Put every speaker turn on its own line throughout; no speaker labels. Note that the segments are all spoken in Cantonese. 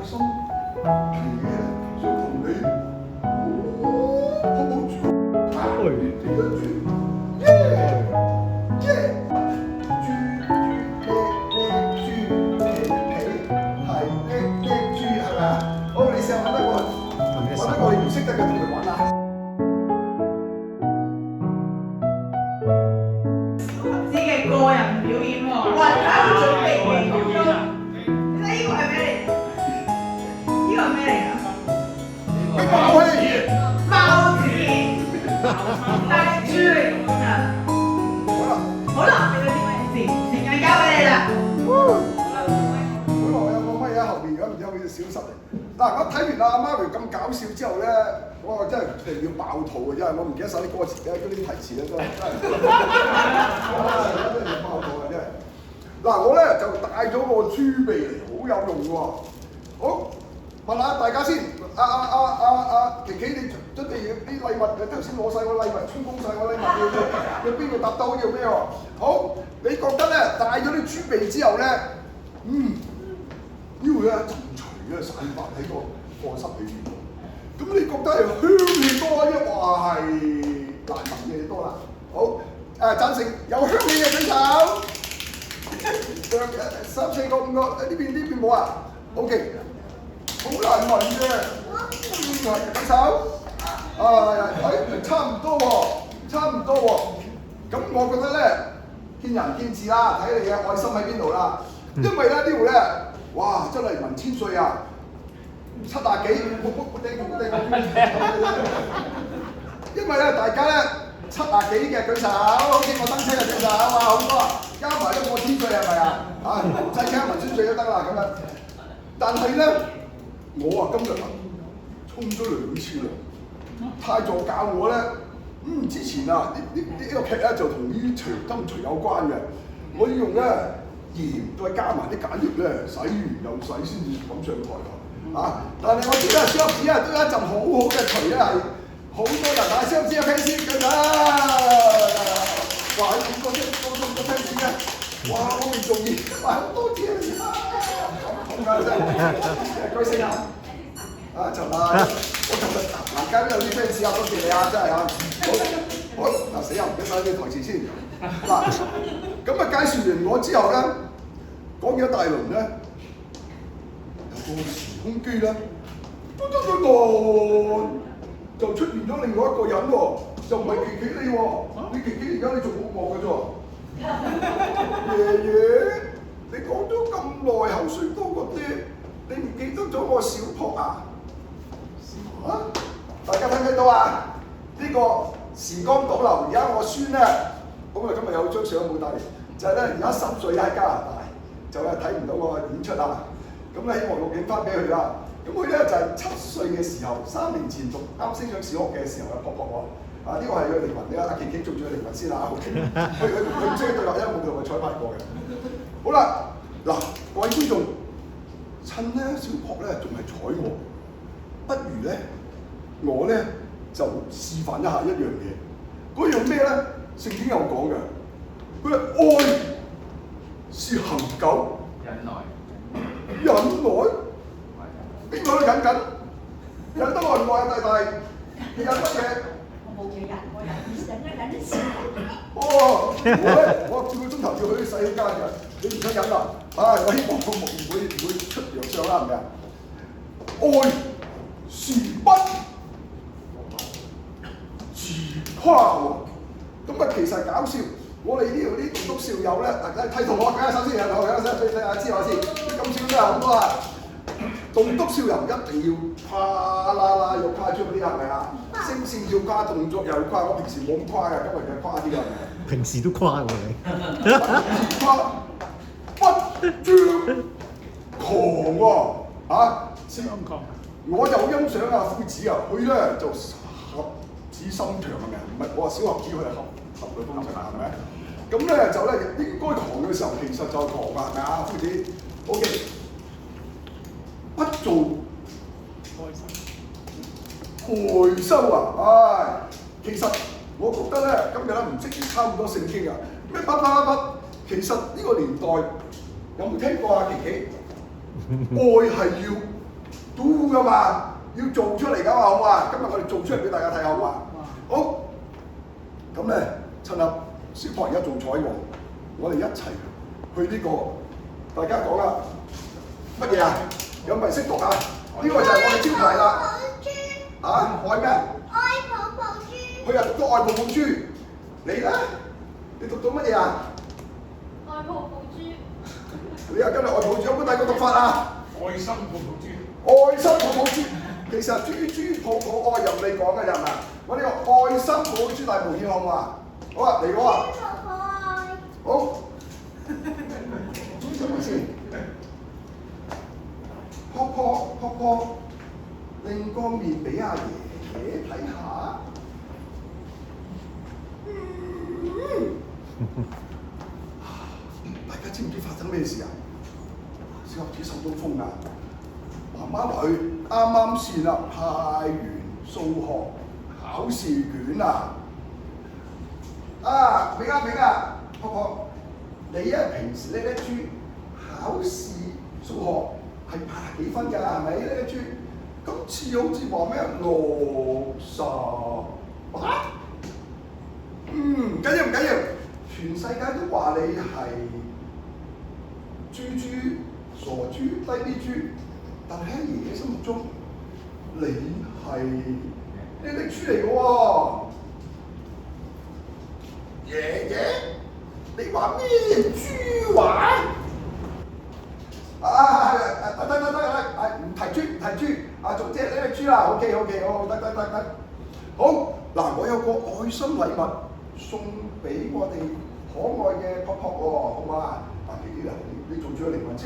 心，係嘅，想同你抱抱住，你記得住，耶耶，豬皮係叻豬係咪啊？好，你試下揾得個你唔識得嘅同佢玩啊！
自己嘅個人表演喎，哇！而家準備嘅咁樣，你睇呢個係咩嚟？呢個係咩嚟㗎？
你講開嘢，
貓子，大豬嚟㗎。好啦，俾佢點樣先？時間交俾你啦。
本來有個咪喺後邊咁，然之後佢就消失嚟。嗱，我睇完阿 Mario 咁搞笑之後咧，我真係要爆肚嘅，因為我唔記得晒啲歌詞咧，嗰啲提詞咧真係爆肚嘅真係。嗱，我咧就帶咗個豬鼻嚟，好有用喎。好，問下大家先，琪琪，你準備啲禮物，頭先攞晒個禮物，充公晒個禮物，要邊個答到要咩喎？好，你覺得咧帶咗啲豬鼻之後咧，呢會有一陣除嘅散發喺個課室裏邊。咁你覺得係香氣多啊，抑或係難聞嘅多啦？好，贊成有香氣嘅舉手。3、4個、5個，呢邊冇啊 ？OK， 好難聞嘅，舉手。差唔多喎，差唔多喎。咁我覺得咧，見仁見智啦，睇你嘅愛心喺邊度啦。因為咧呢度咧，哇，真係聞千歲啊！70幾，因為咧大家咧70幾嘅舉手，好似我登車嘅舉手，哇好多啊！加埋都過千歲係咪啊？唔使加埋千歲都得啦咁樣。但係咧，我啊今日啊沖咗2次涼，太座教我咧，之前啊呢個劇咧就同呢啲除金除有關嘅，我要用咧鹽再加埋啲鹼液咧，洗完又洗先至咁上台㗎。但係我知啦，燒紙啊都有一陣好好嘅除咧係好多人買燒紙嘅 fans 㗎啦。哇！咁多 fans 嘅，哇！我未做嘢，哇！好多謝你啊！咁㗎真係，該死啊！就係我琴日行街都有啲 fans 啊，多謝你啊，真係啊！好嗱，死又唔記得晒啲台詞先嗱。咁啊介紹完我之後咧，講咗一大輪咧。個時空機咧，就出現咗另外一個人喎，就唔係琪琪你喎，你琪琪而家你做好惡嘅啫喎，爺爺，你講咗咁耐口水多過爹，你唔記得咗我小撲啊？大家睇唔睇到啊？呢個時光倒流，而家我孫咧，咁啊今日有張相冇帶嚟，就係咧而家10歲喺加拿大，就係睇唔到我演出啊。咁咧希望錄影翻俾佢啦。咁佢咧就係7歲嘅時候，3年前讀啱升上小學嘅時候嘅撲撲喎。呢個係佢靈魂，你阿琪琪做住佢靈魂先啦。佢唔識對話，因為冇同佢彩排過嘅。好啦，嗱，各位觀眾，趁咧小撲咧仲係彩喎，不如咧我咧就示範一下一樣嘢。嗰樣咩咧？聖經有講嘅，佢話愛是恒久，忍耐，邊個都忍緊？忍得耐唔耐啊，弟弟？你忍乜嘢？
我冇嘢忍，我忍一次。
我照個鐘頭要去洗間嘅，你唔想忍啊？我希望個木唔會出洋相啦，係咪啊？愛是不自誇喎。咁啊，其實搞笑。我哋呢度啲棟篤笑友咧，大家睇同學睇下首先，睇下知我先，咁少真係好多啊！棟篤笑又唔一定要誇啦又誇張嗰啲係咪啊？聲線要誇，動作又要誇，我平時冇咁誇嘅，今日就誇啲㗎。
平時都誇喎你。
誇不張狂喎我就好欣賞啊夫子啊，佢咧就俠子心腸係咪？唔係我話小俠子，佢係俠嘅風情係咪？咁咧就咧應該狂嘅時候，其實就狂啊，係咪啊夫子 ？OK， 不做害羞啊！其實我覺得咧，今日咧唔識差唔多聖經啊，咩不，其實呢個年代有冇聽過啊？琪琪，愛係要 do 噶嘛，要做出嚟㗎嘛，好嘛？今日我哋做出嚟俾大家睇，好嘛？好，咁咧趁阿小朋友而家仲坐喺度，我哋一齊去呢個，大家講啦，乜嘢啊？有冇人識讀啊？呢個就係我哋招牌啦。啊，愛咩？
愛泡泡豬。
佢又讀到愛泡泡豬，你咧？你讀到乜嘢啊？
愛泡泡豬。
你又今日愛泡泡豬有冇第二個讀法啊？
愛心泡泡豬。
愛心泡泡豬，其實豬泡泡愛由你講嘅人啊，我呢個愛心泡泡豬大冒險好唔好啊？好啊，嚟我啊！
泡泡愛。
好，做乜事？撲撲，擰個面俾阿爺爺睇下。大家知唔知發生咩事啊？小學子受到風啊！媽媽話佢啱啱先啦，派完數學考試卷啊！啊，明啊，撲撲，你啊平時呢豬考試數學係80幾分㗎，係咪呢豬？今次好似話咩68？唔緊要，全世界都話你係豬、傻豬、低 B 豬，但係喺爺爺心目中，你係呢隻豬嚟嘅喎。爺爺，你話咩豬話？得，唔提豬，啊，總之係呢隻豬啦。OK，好，得。好，嗱，我有個愛心禮物送俾我哋可愛嘅撲撲喎，好嘛？嗱，你做咗靈魂先，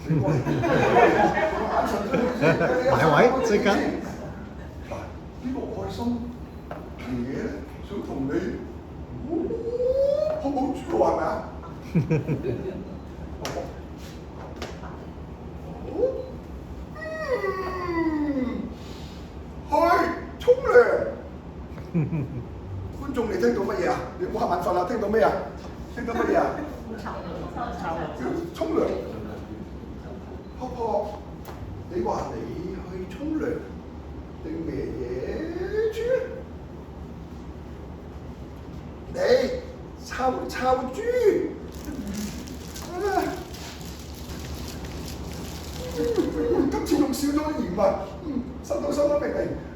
你過嚟，眼神
埋位，即刻。
嗱，呢個愛心爺爺咧，想同你。好冇豬喎，係咪啊？去沖涼。觀眾你聽到乜嘢啊？你唔好瞌眼瞓啊！聽到咩啊？聽到乜嘢啊？沖涼。撲撲，你話你去沖涼定咩嘢豬？你臭豬！今次用少咗啲鹽啊！收到明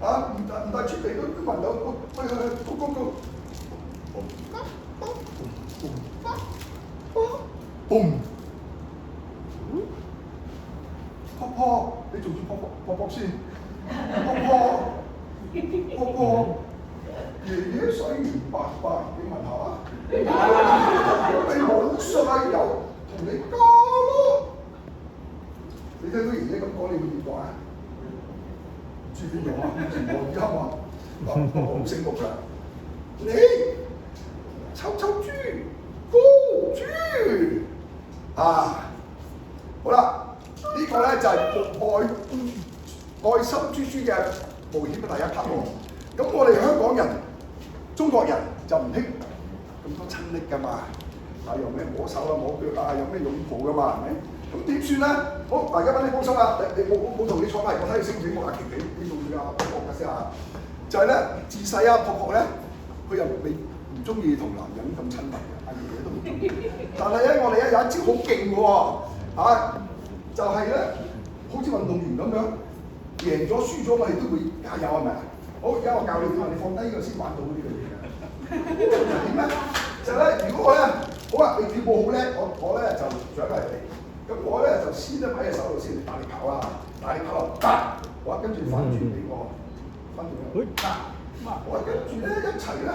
啊！唔帶出嚟都聞到，boom！撲撲，你做住撲先，撲撲。爺爺洗完白，你問下啊？你冇晒油，同你加咯。你聽到爺爺咁講，你會點講啊？唔知邊種啊？前望而家話，好醒目㗎。你臭豬，高豬啊！好啦，呢個咧就係愛心豬嘅冒險嘅第一 part 喎。咁我哋香港人、中國人就唔興咁多親昵㗎嘛，有咩摸手啊、摸腳啊，有咩擁抱㗎嘛，係咪？咁點算咧？好，大家揾你幫手啦！你冇同你坐埋，我睇你醒唔醒目啊？你做住啊，撲撲先嚇。就係咧，自細啊，撲撲咧，佢又唔中意同男人咁親密嘅，阿爺爺都唔中意。但係咧，我哋咧有一招好勁嘅喎，就係咧，好似運動員咁樣，贏咗輸咗，我哋都會加油，係咪啊？好，而家我教你點啊！你放低呢個先玩到呢個嘢嘅。點咧？就咧，如果我咧，好啊，你跳步好叻，我咧就獎勵你。咁我咧就先咧擺喺手度先，大力跑啦，大力跑落，得，好啊，跟住反轉俾我，反轉俾我，得，好啊，跟住咧一齊咧，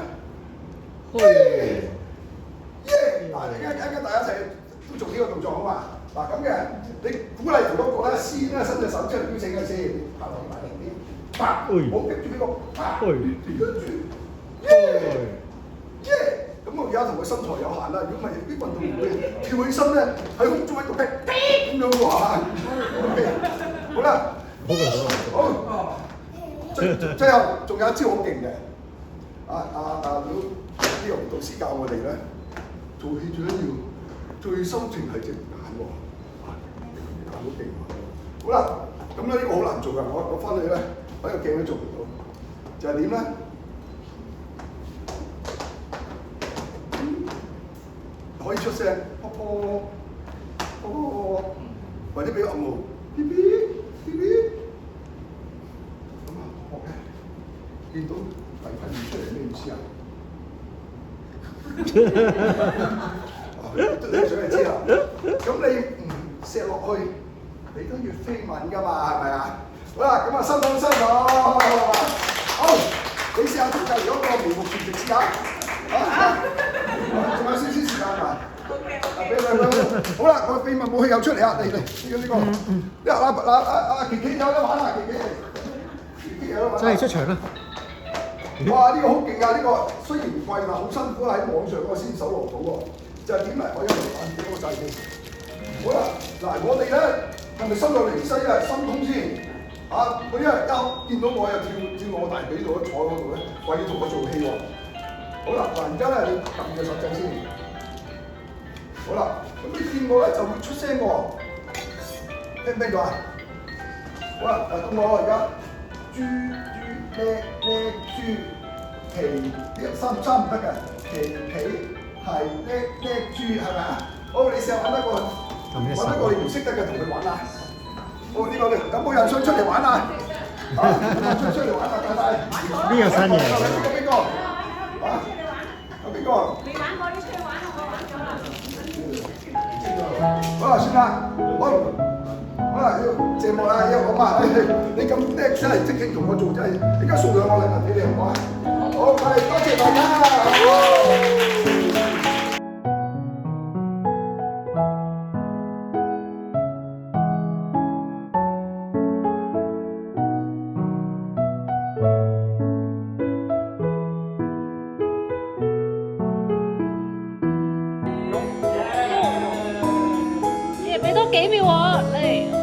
耶！嗱，而家大家一齊都做呢個動作好嘛？嗱咁嘅，你鼓勵同嗰個咧先咧伸隻手出嚟標醒佢先，跑落埋嚟啲。好，跟住呢個，跟住，耶！咁我而家同佢身材有限啦，如果唔係啲運動員會跳起身咧，喺空中喺度劈咁樣嘅話 ，OK， 好啦，好，最後仲有一招好勁嘅，呢個導師教我哋咧，做戲最緊要最收團係隻眼喎，眼好勁喎，好啦，咁咧呢個好難做。做㗎，我翻去咧喺個鏡都做唔到，就係點咧？可以出聲，噗噗噗，或者俾個暗號，嗶嗶嗶嗶，咁啊學嘅，見到第一面出嚟咩意思啊？你想就知啦。咁你唔錫落去，你都要飛吻㗎嘛，係咪啊？好啦，咁啊收到收到，好，你試下同隔離嗰個眉目傳情試下，仲有少少時間啊。俾佢，好啦，個秘密武器又出嚟啊！嚟呢個，琪琪有得玩啊！琪琪有得玩。
真係出場啦！
哇！呢個好勁啊！呢個雖然貴但好辛苦喺網上嗰個先搜羅到喎。就係點嚟？我一路玩幾多個掣先。好啦，嗱，我哋咧係咪收到離西啊？心通先啊！佢一見到我又跳我大髀度，坐嗰度咧，話要同我做戲喎。好啦，嗱，而家咧你撳隻手掣先。好啦，咁你見我咧就會出聲喎，聽唔聽到啊？好啦，到我而家豬皮呢三唔得嘅，皮係叻豬係咪啊？好，你試下揾一個你唔識得嘅同佢玩啊！好，呢個有冇人想出嚟玩啊？出嚟玩啊！大大
呢個新嘢嚟
邊個？啊？有邊個？
未玩過，你出去玩啊！我玩咗啦。
好啦，算啦，好啦，要謝幕啦，要咁啊！你咁叻真係即興同我做真係，而家送兩個禮物俾你好唔好啊？好，多謝大家。
俾多幾秒我嚟。